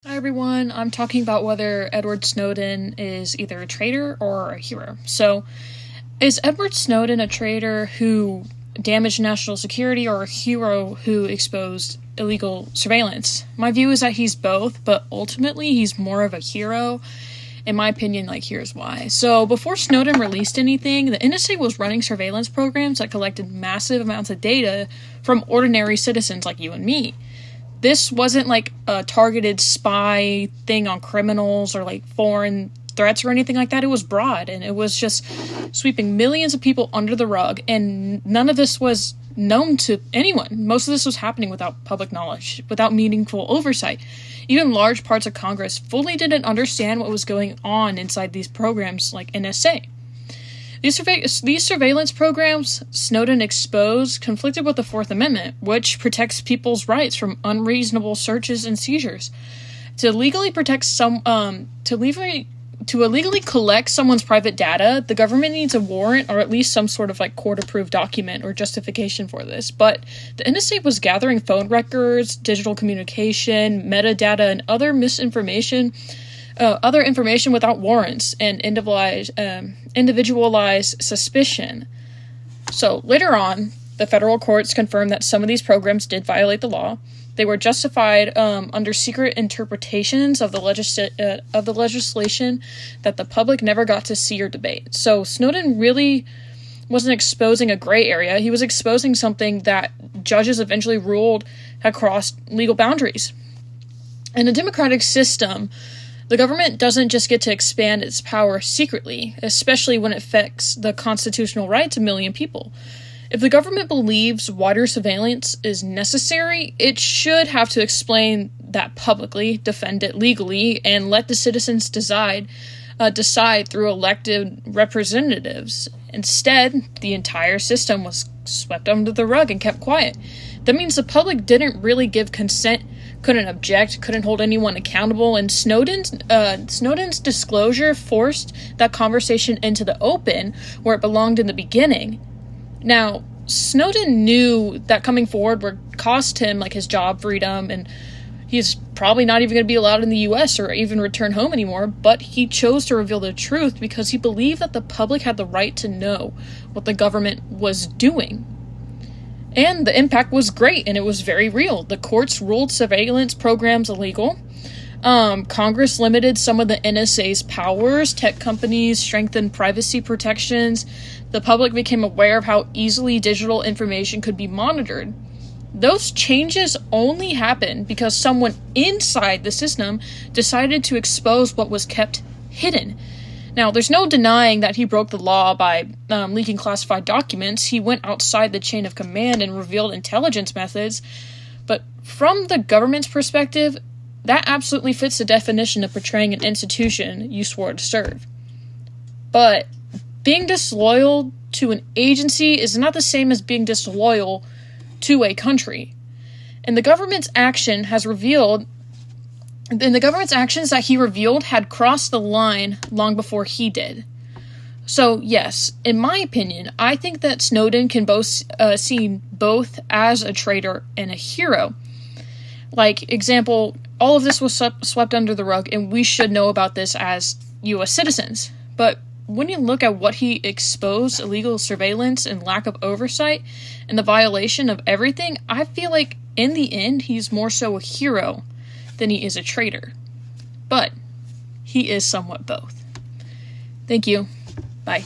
Hi everyone, I'm talking about whether Edward Snowden is either a traitor or a hero. So, is Edward Snowden a traitor who damaged national security or a hero who exposed illegal surveillance? My view is that he's both, but ultimately he's more of a hero. In my opinion, here's why. So, before Snowden released anything, the NSA was running surveillance programs that collected massive amounts of data from ordinary citizens like you and me. This wasn't like a targeted spy thing on criminals or foreign threats or anything like that. It was broad, and it was just sweeping millions of people under the rug, and none of this was known to anyone. Most of this was happening without public knowledge, without meaningful oversight. Even large parts of Congress fully didn't understand what was going on inside these programs like NSA. These surveillance programs Snowden exposed conflicted with the Fourth Amendment, which protects people's rights from unreasonable searches and seizures. To illegally collect someone's private data, the government needs a warrant or at least some sort of court-approved document or justification for this. But the NSA was gathering phone records, digital communication, metadata, and other information without warrants and individualized suspicion. So later on, the federal courts confirmed that some of these programs did violate the law. They were justified under secret interpretations of the legislation that the public never got to see or debate. So Snowden really wasn't exposing a gray area. He was exposing something that judges eventually ruled had crossed legal boundaries. In a democratic system, the government doesn't just get to expand its power secretly, especially when it affects the constitutional rights of a million people. If the government believes wider surveillance is necessary, it should have to explain that publicly, defend it legally, and let the citizens decide through elected representatives. Instead, the entire system was swept under the rug and kept quiet. That means the public didn't really give consent, couldn't object, couldn't hold anyone accountable, and Snowden's disclosure forced that conversation into the open where it belonged in the beginning. Now, Snowden knew that coming forward would cost him his job freedom, and he's probably not even going to be allowed in the US or even return home anymore, but he chose to reveal the truth because he believed that the public had the right to know what the government was doing. And the impact was great, and it was very real. The courts ruled surveillance programs illegal. Congress limited some of the NSA's powers. Tech companies strengthened privacy protections. The public became aware of how easily digital information could be monitored. Those changes only happened because someone inside the system decided to expose what was kept hidden. Now, there's no denying that he broke the law by leaking classified documents. He went outside the chain of command and revealed intelligence methods. But from the government's perspective, that absolutely fits the definition of betraying an institution you swore to serve. But being disloyal to an agency is not the same as being disloyal to a country. And the government's actions that he revealed had crossed the line long before he did. So yes, in my opinion, I think that Snowden can seen both as a traitor and a hero. Example, all of this was swept under the rug, and we should know about this as U.S. citizens. But when you look at what he exposed, illegal surveillance and lack of oversight, and the violation of everything, I feel like in the end, he's more so a hero than he is a traitor. But he is somewhat both. Thank you. Bye.